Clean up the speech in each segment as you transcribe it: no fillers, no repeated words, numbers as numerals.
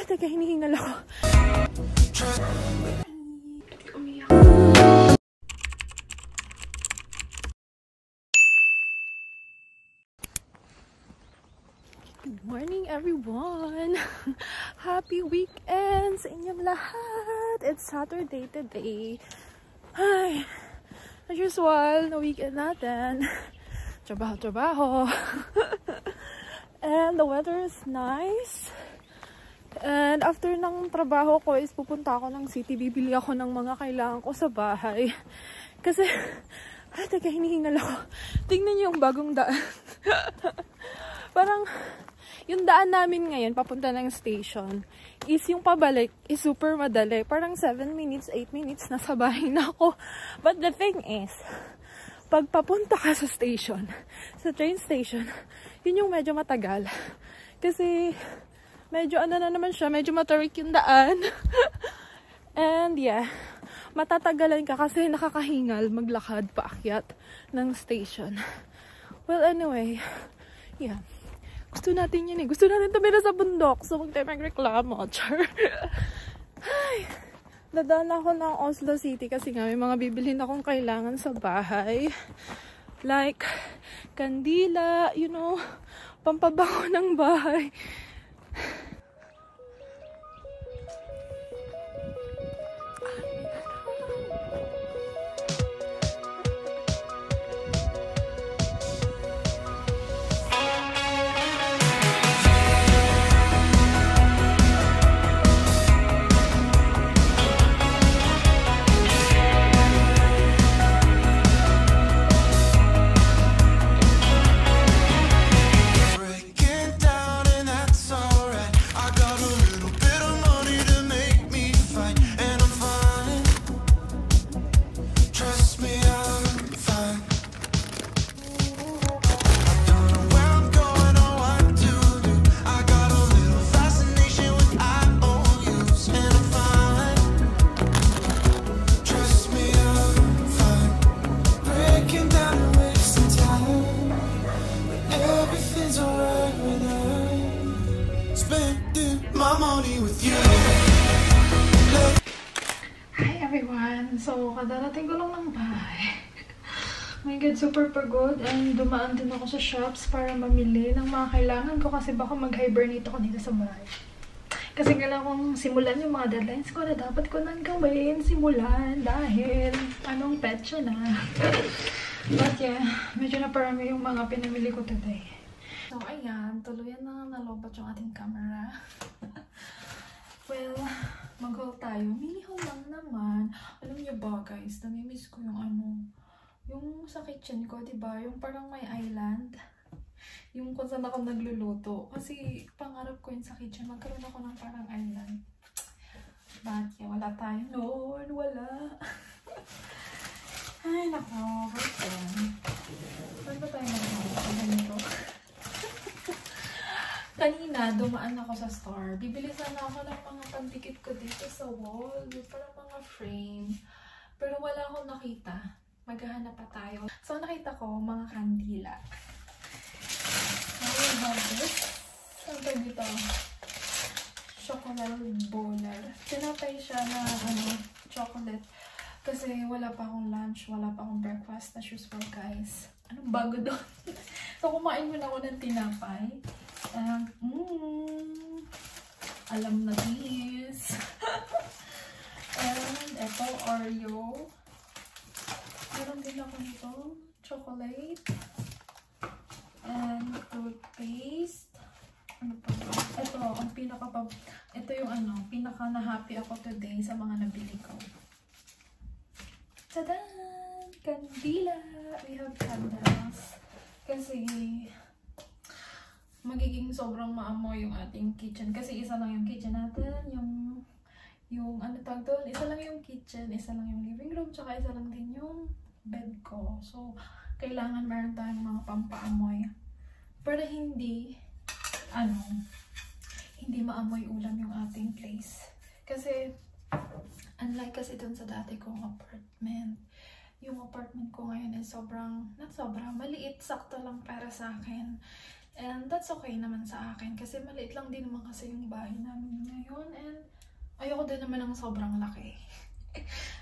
teka, hinihingal ako. Good morning, everyone! Happy weekend sa inyong lahat! It's Saturday today. Ay, as usual, na weekend natin. Trabaho. And the weather is nice. And after ng trabaho ko is pupunta ako ng city. Bibili ako ng mga kailangan ko sa bahay. Kasi, ay, teka, hinihingal ako. Tingnan niyo yung bagong daan. Parang, yung daan namin ngayon, papunta ng station, is yung pabalik is super madali. Parang 7 minutes, 8 minutes, nasa bahay na ako. But the thing is, pag papunta ka sa station, sa train station, yun yung medyo matagal. Kasi, medyo ano na naman siya, medyo matarik yung daan. And yeah, matatagalan ka kasi nakakahingal maglakad paakyat ng station. Well, anyway, yeah. Gusto natin yun eh. Gusto natin tumira sa bundok. So, huwag tayo magreklamo. Char. Ay, dadaan ako ng Oslo City kasi nga may mga bibilhin akong kailangan sa bahay. Like, kandila, you know, pampabango ng bahay. So, kadarating ko lang ng bahay. My God, super pagod. And dumaan din ako sa shops para mamili ng mga kailangan ko kasi baka mag-hibernate ako dito sa bahay. Kasi kailangan kong simulan yung mga deadlines ko na dapat ko nang gawin, simulan, dahil anong petsa na. But yeah, medyo na parami yung mga pinamili ko today. So, ayan, tuluyan na nalobat yung ating camera. Well, mag-haul tayo. Mini-haul lang naman. Alam niyo ba, guys, namimiss ko yung yung sa kitchen ko, diba? Yung parang may island. Yung kung saan ako nagluluto. Kasi pangarap ko yun sa kitchen. Magkaroon ako ng parang island. But, yeah, wala tayo noon. Wala. Ay, nako. Saan ba tayo mag-haul? Ganito. Kanina, dumaan ako sa store. Bibili sana ako ng mga pandikit ko dito sa wall. Parang mga frame. Pero wala akong nakita. Maghahanap pa tayo. So, nakita ko mga kandila. Now we have this. Saan ba dito? Chocolate bowler. Tinapay siya na chocolate. Kasi wala pa akong lunch. Wala pa akong breakfast. As usual, guys. Anong bago doon? So, kumain muna ako ng tinapay. Alam na this. And ito, Oreo. Meron din ako nito, chocolate. And toothpaste. Ano pa ba? Ito yung pinaka na-happy ako today sa mga nabili ko. Tadan! Kandila! We have candles. Kasi magiging sobrang maamoy yung ating kitchen. Kasi isa lang yung kitchen natin. Yung ano tawag doon? Isa lang yung kitchen, isa lang yung living room, tsaka isa lang din yung bed ko. So, kailangan meron tayong mga pampaamoy. Pero hindi maamoy ulam yung ating place. Kasi, unlike kasi doon sa dati kong apartment, yung apartment ko ngayon ay maliit, sakto lang para sa akin. And that's okay naman sa akin kasi maliit lang din naman kasi yung bahay namin ngayon and ayoko din naman ng sobrang laki.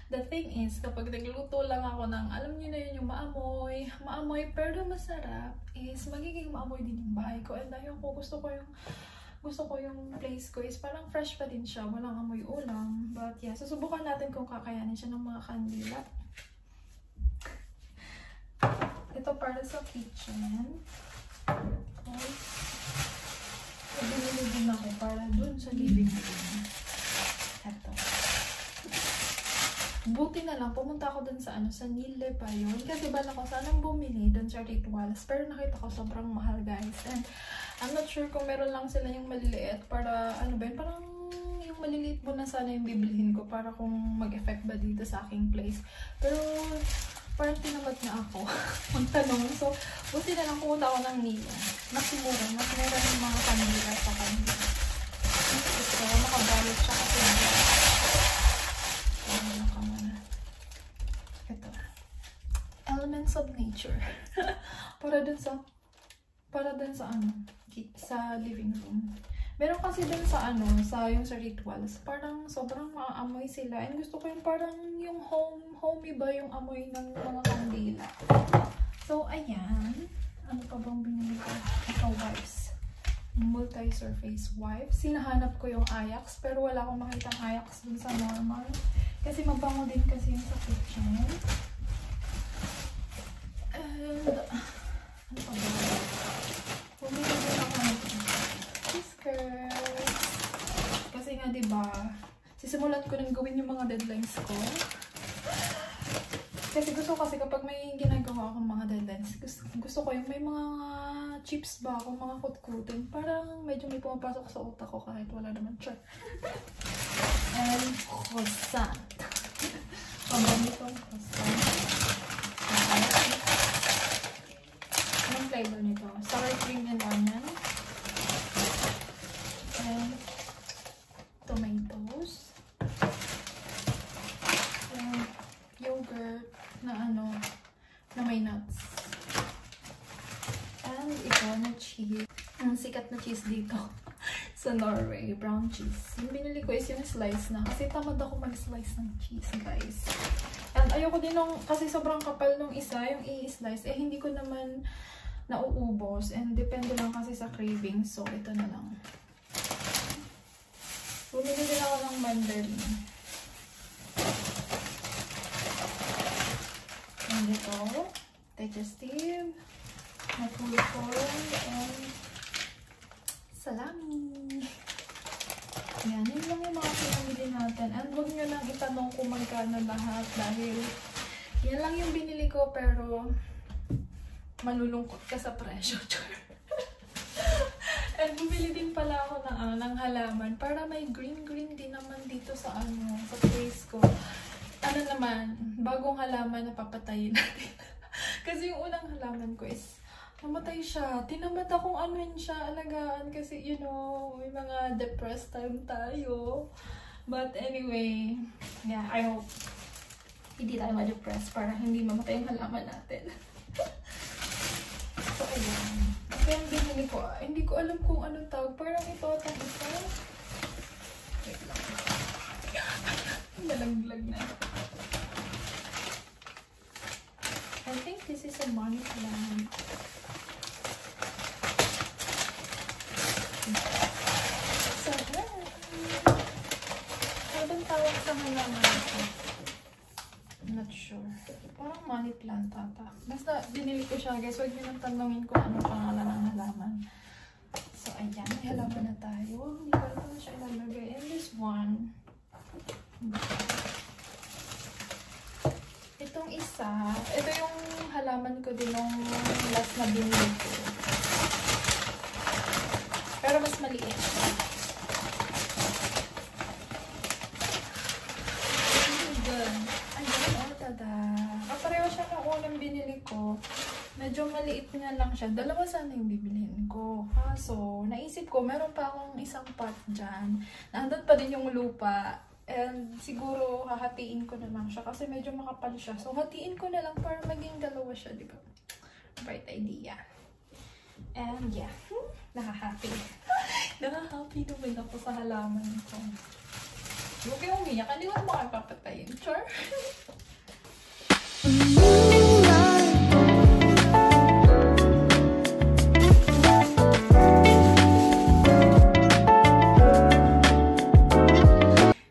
The thing is, kapag nagluto lang ako ng, alam niyo na yun, yung maamoy pero masarap, is magiging maamoy din yung bahay ko. And ayoko, gusto ko yung place ko is parang fresh pa din siya, walang amoy ulam. But yeah, susubukan natin kung kakayanin siya ng mga kandila. Ito para sa kitchen. Okay. Binili din ako para dun sa living room. Ito. Buti na lang, pumunta ako dun sa sa Nile pa yun. Kasi bala ko sanang bumili dun sa Rituals. Pero nakita ko sobrang mahal, guys. And I'm not sure kung meron lang sila yung maliliit para, ano ba yun, parang yung maliliit mo na sana yung bibilihin ko para kung mag-effect ba dito sa aking place. Pero parang tinamad na ako magtanong. So, buti na lang pumunta ako ng Nile. Mas mura yung mga kanila sa kanila. Gusto ko makabalot siya kasi ito. Elements of nature. para dun sa sa living room. Meron kasi dun sa sa Rituals, parang sobrang maamoy sila. And gusto ko yung parang yung homey ba yung amoy ng mga kandila. So, ayan. Ano pa bang binili ko? Ito, wipes. Multi-surface wipes. Sinahanap ko yung Ajax, pero wala akong makitang Ajax dun sa normal. Kasi mabango din kasi yung sa kitchen. And, ano pa ba? Bumili din ako ng whiskers. Kasi nga, diba, sisimulan ko nang gawin yung mga deadlines ko. Kasi gusto kasi kapag may ginagawa akong mga deadlines, gusto ko yung may mga chips ba ako, mga kutkutin. Parang medyo may pumapasok sa utak ko kahit wala naman siya. And croissant. Pabanitong croissant. Anong flavor nito? Sour cream and onion. And tomatoes. And yogurt na may nuts. And ito na cheese. Ang sikat na cheese dito sa Norway, brown cheese. Yung binili ko is yung slice na. Kasi tamad ako mag-slice ng cheese, guys. And ayoko din kasi sobrang kapal nung isa, yung i-slice. Eh, hindi ko naman nauubos. And depende lang kasi sa craving. So, ito na lang. Bumili din ako ng mandarin. And ito, digestive, natulog, and salami. Yan, yun lang yung mga pinamili natin. And huwag nyo lang itanong kung magkano lahat dahil yan lang yung binili ko pero malulungkot ka sa presyo. And bumili din pala ako ng halaman para may green din naman dito sa sa place ko. Ano naman, bagong halaman na papatayin natin. Kasi yung unang halaman ko is namatay siya. Tinamad akong anuhin siya, alagaan. Kasi, you know, may mga depressed time tayo. But anyway, yeah, I hope hindi tayo ma-depress para hindi mamatay yung halaman natin. So, ayan. Kaya ang binili ko, hindi ko alam kung anong tawag. Parang ito atang ito. Wait lang. Nalaglag na. I think this is a money plant. So, ano bang tawag sa halaman ito? I'm not sure. Parang money plant ata. Basta binili ko siya, guys. Huwag nyo nang tanongin kung anong pangalan ng halaman. So, ayan. May halaman na tayo. Hindi ko alam na siya ilalagay. And this one. Itong isa, ito yung halaman ko din nung last na binili ko. Pero mas maliit. Kapareho siya ng unang binili ko. Medyo maliit nga lang siya. Dalawa sana yung bibilihin ko. Kaso, naisip ko, meron pa akong isang pot dyan. Nandun pa din yung lupa. And siguro, hahatiin ko na lang siya. Kasi medyo makapal siya. So, hatiin ko na lang para maging dalawa siya, di ba? Bright idea. And yeah, nakahappy. Nakahappy naman ako sa halaman ko. Huwag kayong umiyak, hindi ko makapapatayin. Char?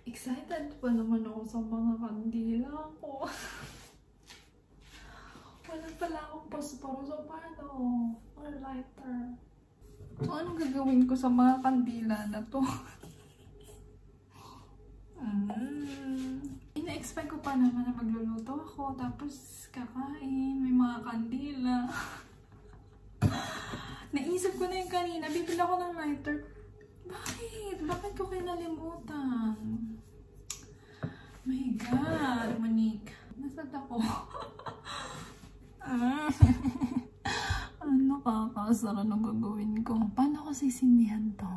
Excited pa naman ako sa mga kandila ko. Wala pala akong pasporo sa pano or lighter. So, anong gagawin ko sa mga kandila na to? Ina-expect ko pa naman na magluluto ako, tapos kakain, may mga kandila. Naisip ko na yung kanina, bibili ako ng lighter. Bakit? Bakit ko kinalimutan? My God, Monique. Nasad ako. Ano kakasara na gagawin ko? Paano ko sisindihan to?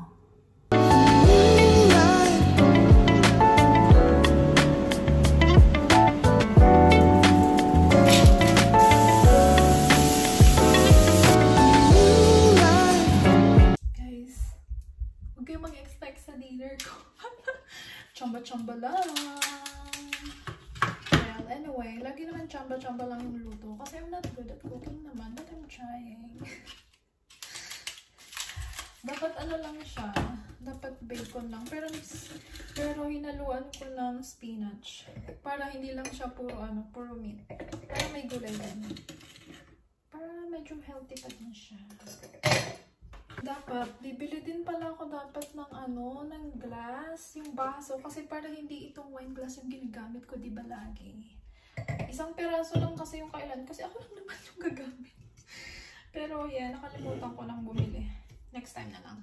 Chamba-chamba lang. Well, anyway, lagi naman chamba-chamba lang yung luto. Kasi I'm not good at cooking naman, but I'm trying. Dapat ano lang siya. Dapat bacon lang. Pero hinaluan ko ng spinach. Para hindi lang siya puro meat. Para may gulay din. Para medyo healthy pa din siya. Dapat, bibili din pala ako dapat ng glass, yung baso. Kasi para hindi itong wine glass yung ginagamit ko, di ba lagi? Isang peraso lang kasi yung kailan. Kasi ako lang naman yung gagamit. Pero yeah, nakalimutan ko nang bumili. Next time na lang.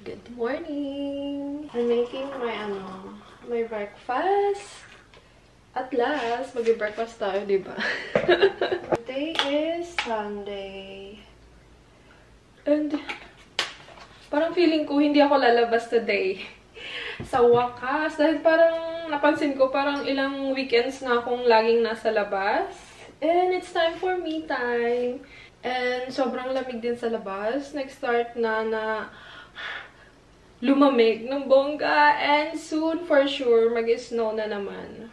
Good morning! I'm making my breakfast. At last, mag-breakfast tayo, diba? Today is Sunday. And parang feeling ko hindi ako lalabas today. Sa wakas. Dahil parang napansin ko parang ilang weekends na akong laging nasa labas. And it's time for me time. And sobrang lamig din sa labas. Nag-start na lumamig ng bongga. And soon, for sure, mag-snow na naman.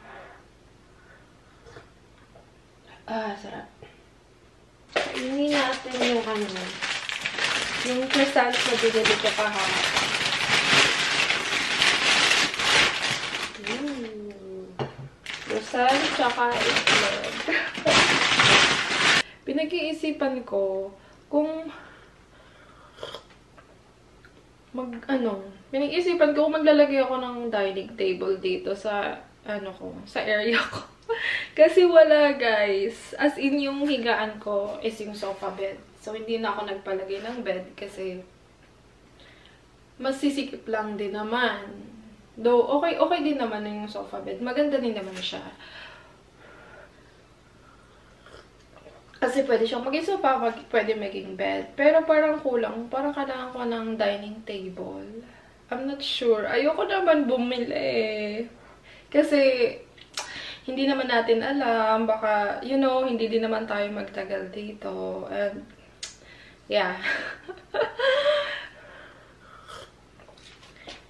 Sarap. Kainin natin yung croissants na binili ko kahapon. Croissant, tsaka itlog. Pinag-iisipan ko kung pinag-iisipan ko kung maglalagay ako ng dining table dito sa sa area ko. Kasi wala, guys. As in, yung higaan ko is yung sofa bed. So, hindi na ako nagpalagay ng bed kasi masisikip lang din naman. Though, okay din naman na yung sofa bed. Maganda din naman siya. Kasi pwede siyang maging sofa, pwede maging bed. Pero parang kulang. Parang kailangan ko ng dining table. I'm not sure. Ayoko naman bumili. Kasi hindi naman natin alam. Baka, hindi din naman tayo magtagal dito. And, yeah.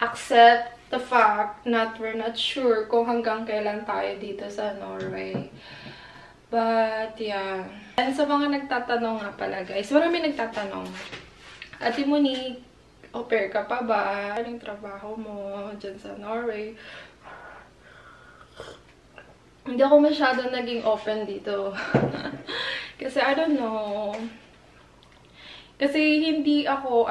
Accept the fact that we're not sure kung hanggang kailan tayo dito sa Norway. But, yeah. And sa mga nagtatanong nga pala, guys. Marami nagtatanong. Ate Monique, au pair ka pa ba? Anong trabaho mo dyan sa Norway? Hindi ako masyado naging open dito. Kasi, I don't know. Kasi hindi ako,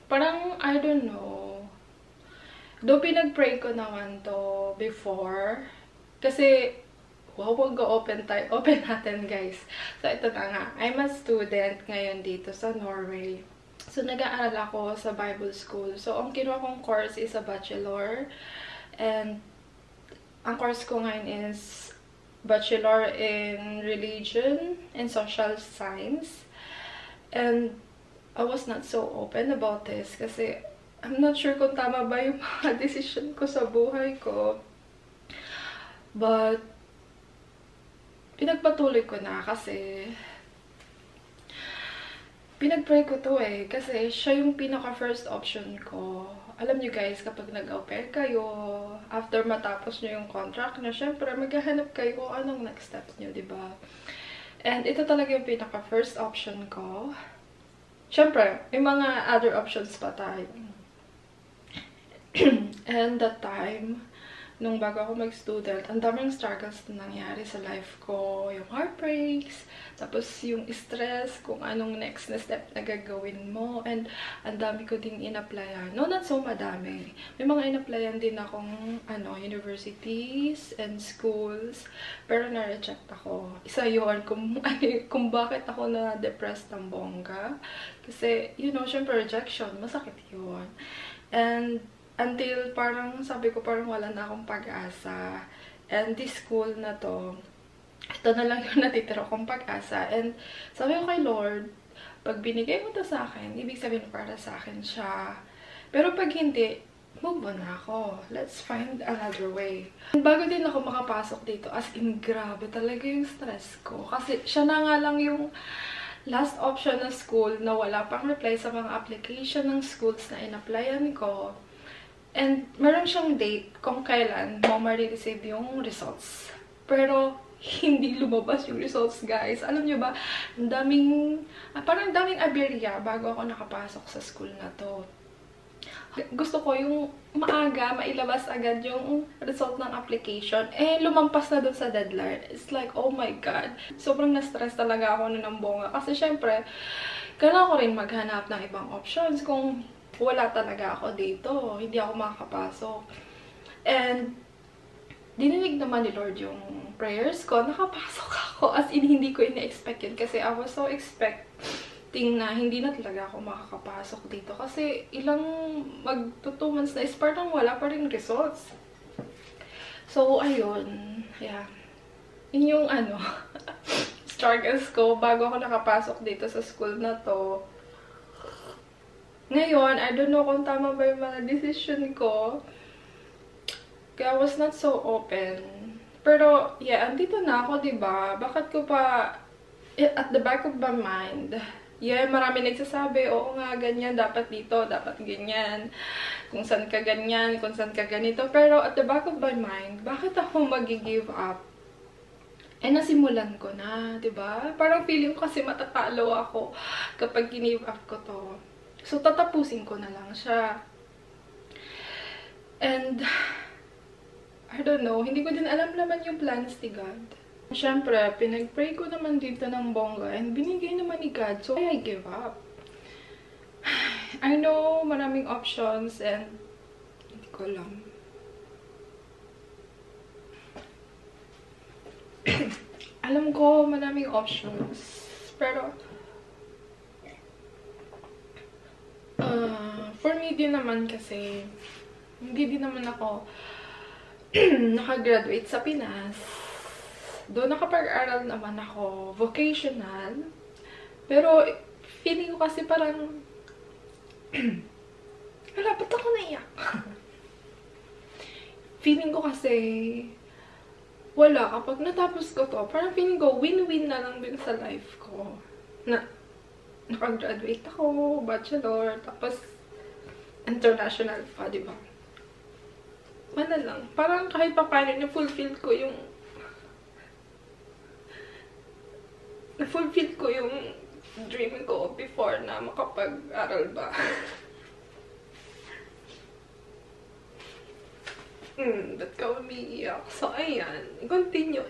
parang, I don't know. Though pinag-pray ko naman to before. Kasi, wow, mag-open tayo. Open natin, guys. So, ito na nga. I'm a student ngayon dito sa Norway. So, nag-aaral ako sa Bible School. So, ang kinuha kong course is a bachelor. And, ang course ko ngayon is Bachelor in Religion and Social Science. And, I was not so open about this kasi I'm not sure kung tama ba yung mga decision ko sa buhay ko. But, pinagpatuloy ko na kasi pinag-pray ko to eh. Kasi siya yung pinaka-first option ko. Alam niyo guys, kapag nag-au pair kayo, after matapos niyo yung contract niyo, syempre maghahanap kayo kung anong next steps niyo, diba? And ito talaga yung pinaka-first option ko. Syempre, may mga other options pa tayo. And that time, nung bago ako mag-student, ang daming struggles na nangyari sa life ko. Yung heartbreaks, tapos yung stress, kung anong next na step na gagawin mo. And ang dami ko din in-applyan. No, not so madami. May mga in-applyan din akong universities and schools. Pero na-reject ako. Isa yun kung bakit ako na-depressed ng bongga. Kasi, you know, syempre rejection, masakit yun. And until parang sabi ko parang wala na akong pag-asa. And this school na to, ito na lang yung natitira kong pag-asa. And sabi ko kay Lord, pag binigay mo to sa akin, ibig sabihin para sa akin siya. Pero pag hindi, move on na ako. Let's find another way. And bago din ako makapasok dito, as in grabe talaga yung stress ko. Kasi siya na nga lang yung last option na school na wala pang reply sa mga application ng schools na in-applyan ko. And meron siyang date kung kailan mo ma-receive yung results. Pero, hindi lumabas yung results, guys. Alam niyo ba, parang daming aberya bago ako nakapasok sa school na to. Gusto ko yung maaga, mailabas agad yung result ng application. Eh, lumampas na dun sa deadline. It's like, oh my God. Sobrang na-stress talaga ako nun ng bongga. Kasi syempre, kailangan ko rin maghanap ng ibang options kung wala talaga ako dito. Hindi ako makakapasok. And, dininig naman ni Lord yung prayers ko. Nakapasok ako. As in, hindi ko ina-expect yun. Kasi I was so expecting na hindi na talaga ako makakapasok dito. Kasi ilang mag-2 months na is parang wala pa rin results. So, ayun. Yeah. Yun yung struggles ko bago ako nakapasok dito sa school na to. Ngayon, I don't know kung tama ba yung mga decision ko. Kaya I was not so open. Pero, yeah, andito na ako, diba? Bakit ko pa, at the back of my mind, yeah, marami nagsasabi, oo nga, ganyan, dapat dito, dapat ganyan. Kung saan ka ganyan, kung saan ka ganito. Pero, at the back of my mind, bakit ako mag-give up? Eh, nasimulan ko na, diba? Parang feeling ko kasi matatalo ako kapag give up ko to. So, tatapusin ko na lang siya. And, I don't know, hindi ko din alam naman yung plans ni God. Siyempre, pinag-pray ko naman dito ng bongga and binigay naman ni God. So, I give up. I know, maraming options and hindi ko alam. Alam ko, maraming options. Pero, for me din naman kasi, hindi din naman ako nakagraduate sa Pinas. Doon nakapag-aral naman ako, vocational. Pero, feeling ko kasi parang, wala, ba't ako naiyak? Feeling ko kasi, wala, kapag natapos ko to, parang feeling ko, win-win na lang din sa life ko. Na, nakag-graduate ako, bachelor, tapos international pa, diba? Wala lang. Parang kahit pa paano, na-fulfill ko yung dream ko before na makapag-aral ba. Ba't ka umiiyak? So, ayan. Continue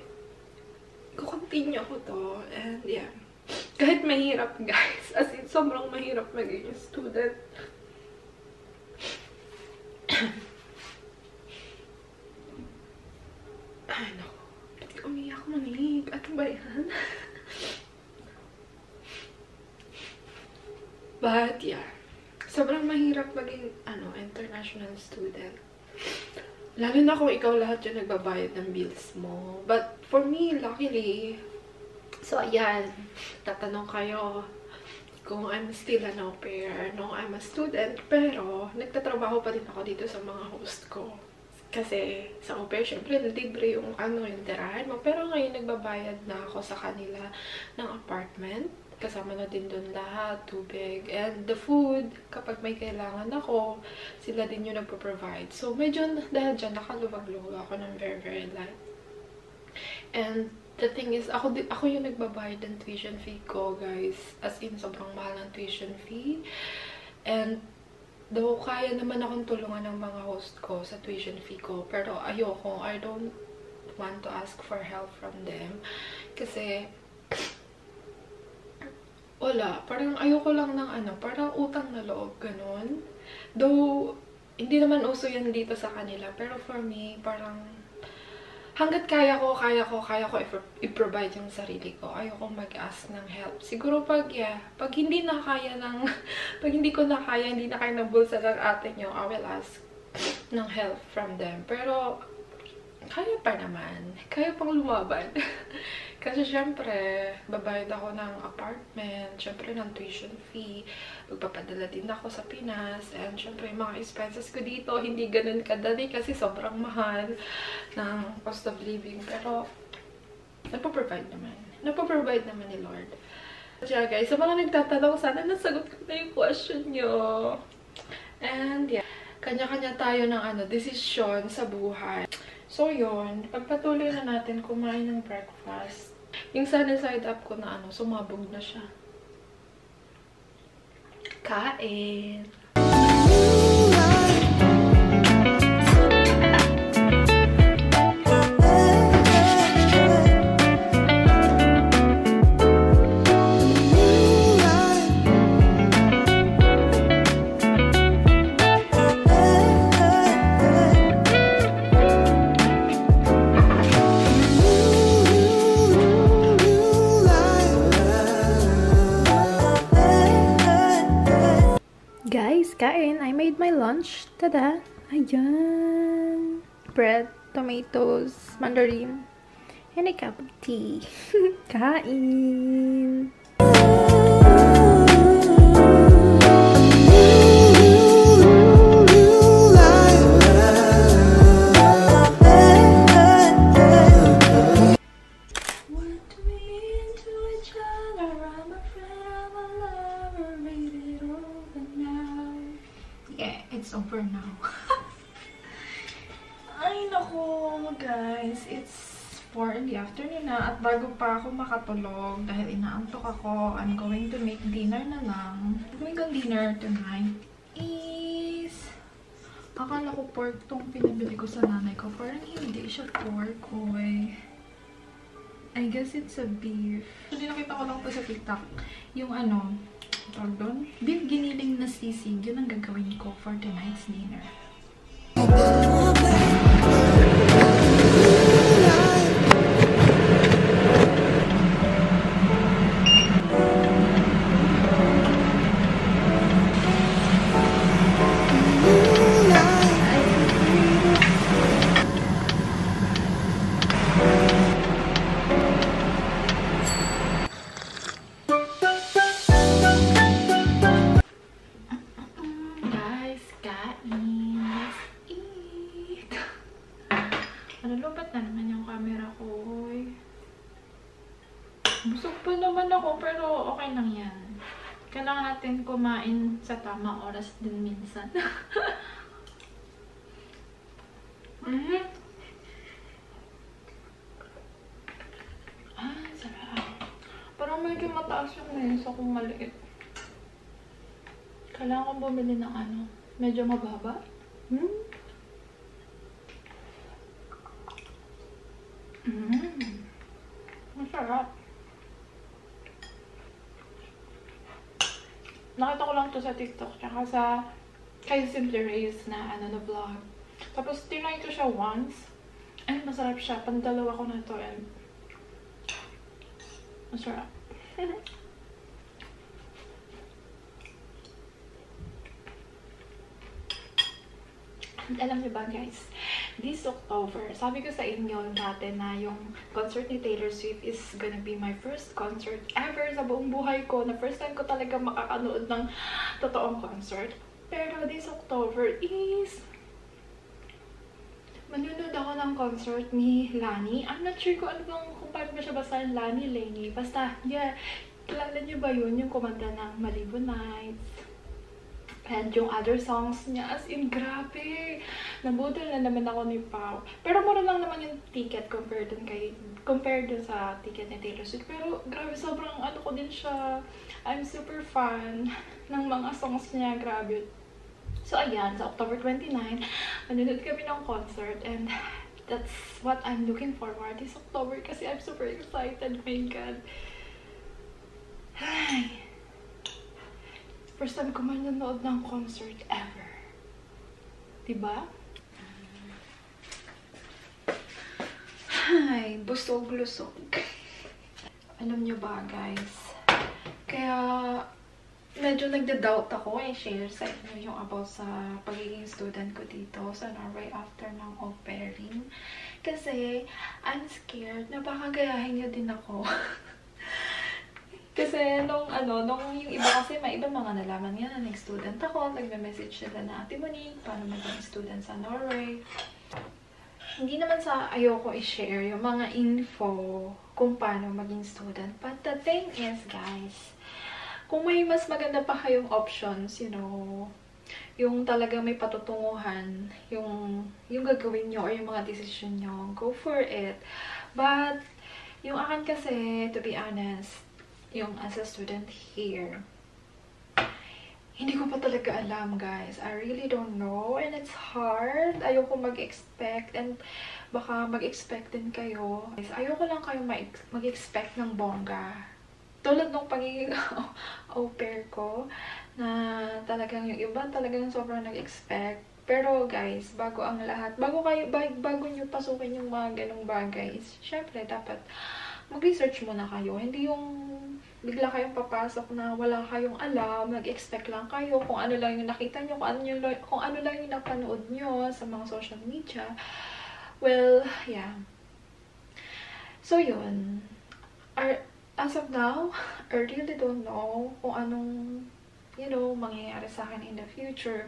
ko to. And, yeah. Kahit mahirap, guys. As in, sobrang mahirap maging student. Ay, naku. Pati umiyak manig. Ano ba yan? But, yeah. Sobrang mahirap maging, international student. Lalo na kung ikaw lahat yung nagbabayad ng bills mo. But, for me, luckily, so, ayan, tatanong kayo kung I'm still an au pair. No, I'm a student, pero nagtatrabaho pa rin ako dito sa mga host ko. Kasi sa au pair, syempre, libre yung yung tirahan mo. Pero ngayon, nagbabayad na ako sa kanila ng apartment. Kasama na din doon lahat, tubig, and the food, kapag may kailangan ako, sila din yung nagpo-provide. So, medyo dahil dyan, nakaluwag-luwag ako ng very, very light. And the thing is, ako yung nagbabayad ng tuition fee ko, guys. As in, sobrang mahal ng tuition fee. And though kaya naman akong tulungan ng mga host ko sa tuition fee ko, pero ayoko, I don't want to ask for help from them. Kasi wala, parang ayoko lang ng parang utang na loob, ganun. Though, hindi naman uso yan dito sa kanila, pero for me, parang hanggat kaya ko i-provide yung sarili ko. Ayoko mag-ask ng help. Siguro pag hindi na kaya pag hindi ko na kaya, hindi na kaya ng bulsa ng ate nyo, I will ask ng help from them. Pero, kaya pa naman. Kaya pang lumaban. Kasi syempre, babayad ako ng apartment, syempre ng tuition fee, magpapadala din ako sa Pinas, and syempre yung mga expenses ko dito, hindi ganun kadali kasi sobrang mahal ng cost of living. Pero, napoprovide naman. Napoprovide naman ni Lord. Kaya guys, sa mga nagtatanong, sana nasagot ko na yung question nyo. And yeah, kanya-kanya tayo ng desisyon sa buhay. So yun, pagpatuloy na natin kumain ng breakfast. Yung sunny side up ko na sumabog na siya. Kain! Guys, kain. I made my lunch. Tada! Ayan! Bread, tomatoes, mandarin, and a cup of tea. Kain! It's over now. Ay, naku, guys. It's 4 in the afternoon na. At bago pa ako makatulog, dahil inaantok ako, I'm going to make dinner na lang. Gawin kong dinner tonight is... Akala ko pork tong pinabili ko sa nanay ko. Parang hindi siya pork. Oy. I guess it's a beef. Hindi nakita ko lang to sa TikTok. Yung tawag doon? Beef giniling na sisig. Yun ang gagawin ko for tonight's dinner. Busog pa naman ako, pero okay lang yan. Kailangan natin kumain sa tamang oras din minsan. Sarap. Parang medyo mataas yung mesa kung maliit. Kailangan kong bumili ng medyo mababa. Masarap. Nakita ko lang to sa TikTok, tsaka sa kay Simply Ray's na vlog. Tapos, tinry ko siya once. Ay, masarap siya. Pandalawa ko na to and masarap. And alam niyo ba guys, this October, sabi ko sa inyo dati na yung concert ni Taylor Swift is gonna be my first concert ever sa buong buhay ko. Na first time ko talaga makakanood ng totoong concert. Pero this October is manunod ako ng concert ni Lani. I'm not sure kung paano ba siya basahin, Lani, Lainey. Basta, yeah, kilala niyo ba yun? Yung kumanta ng Malibu Nights. And yung other songs niya, as in, grabe. Nabudol na naman ako ni Pao. Pero mura lang naman yung ticket compared dun sa ticket ni Taylor Swift. Pero grabe, sobrang ko din siya. I'm super fan ng mga songs niya, grabe. So ayan, sa October 29, manunod kami ng concert. And that's what I'm looking forward this October kasi I'm super excited, my God. Ay. First time ko manonood ng concert ever. Diba? Ay, busog-lusog. Alam nyo ba, guys? Kaya, medyo nagda-doubt ako i-share sa inyo yung about sa pagiging student ko dito sa Norway after ng au pairing. Kasi, I'm scared na baka gayahin nyo din ako. Kasi nung yung iba kasi may ibang mga nalaman nga na nag-student ako, nagme-message sila na Ate Monique, paano maging student sa Norway. Hindi naman sa ayoko i-share yung mga info kung paano maging student. But the thing is, guys, kung may mas maganda pa kayong options, yung talagang may patutunguhan, yung gagawin nyo or yung mga decision nyo, go for it. But, yung akin kasi, to be honest, yung as a student here, hindi ko pa talaga alam, guys. I really don't know and it's hard. Ayoko mag-expect and baka mag-expect din kayo. Ayoko lang kayo mag-expect ng bongga. Tulad nung pagiging au pair ko, na talagang yung iba talagang sobrang nag-expect. Pero guys, bago ang lahat, bago nyo pasukin yung mga ganong bagay, syempre dapat mag-research muna kayo. Hindi yung bigla kayong papasok na wala kayong alam, nag-expect lang kayo kung ano lang yung nakita nyo, kung ano lang yung napanood nyo sa mga social media. Well, yeah. So, yun. As of now, I really don't know kung anong, mangyayari sa akin in the future.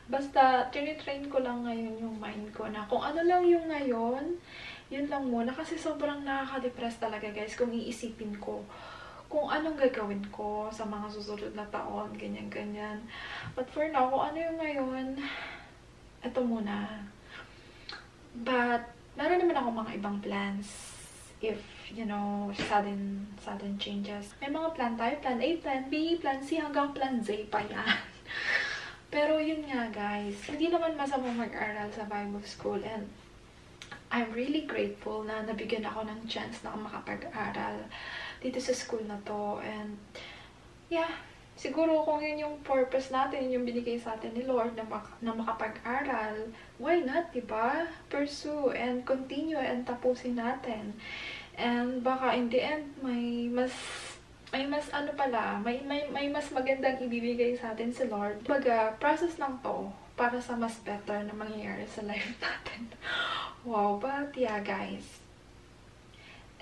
Basta, tinitrain ko lang ngayon yung mind ko na kung ano lang yung ngayon, yun lang muna. Kasi sobrang nakaka-depress talaga, guys, kung iisipin ko kung anong gagawin ko sa mga susunod na taon, ganyan-ganyan. But for now, kung ano yung ngayon, ito muna. But, meron naman ako mga ibang plans. If, sudden changes. May mga plan tayo, plan A, plan B, plan C, hanggang plan Z pa yan. Pero yun nga, guys, hindi naman masama mag-aral sa Bible School and I'm really grateful na nabigyan ako ng chance na makapag-aral dito sa school na to. And, yeah, siguro kung yun yung purpose natin, yung binigay sa atin ni Lord na makapag-aral, why not, diba? Pursue and continue and tapusin natin. And baka in the end, may mas magandang ibibigay sa atin si Lord. Baga, process lang to para sa mas better na mangyayari sa life natin. Wow, but yeah, guys.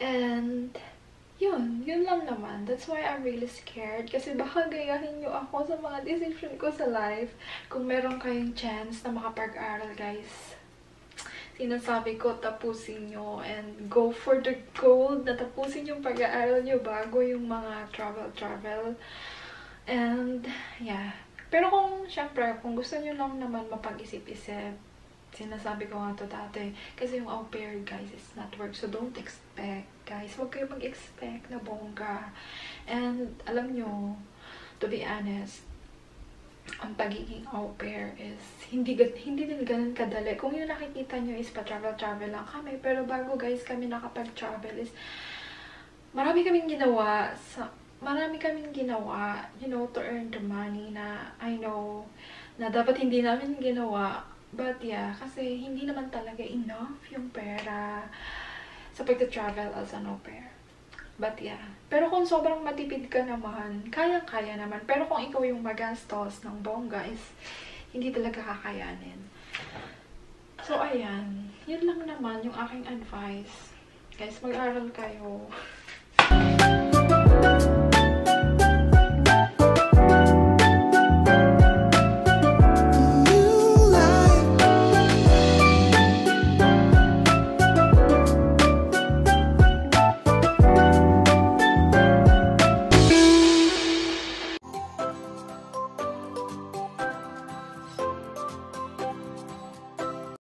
And, yun lang naman. That's why I'm really scared. Kasi baka gayahin nyo ako sa mga decision ko sa life. Kung meron kayong chance na makapag-aral, guys, sinasabi ko, tapusin nyo and go for the goal na tapusin yung pag-aaral nyo bago yung mga travel. And, yeah. Pero syempre, kung gusto nyo lang naman mapag-isip-isip, sinasabi ko nga to dati, kasi yung au pair, guys, is not work. So, don't expect, guys. Huwag kayo mag-expect na bongga. And, alam nyo, to be honest, ang pagiging au pair is hindi din ganun kadali. Kung yung nakikita nyo is pa-travel lang kami, pero bago, guys, kami nakapag-travel is marami kaming ginawa marami kaming ginawa, you know, to earn the money na I know na dapat hindi namin ginawa. But yeah, kasi hindi naman talaga enough yung pera sa pagta-travel as an au pair. But yeah. Pero kung sobrang matipid ka naman, kaya-kaya naman. Pero kung ikaw yung magastos ng bongga is hindi talaga kakayanin. So, ayan. Yun lang naman yung aking advice. Guys, mag-aral kayo.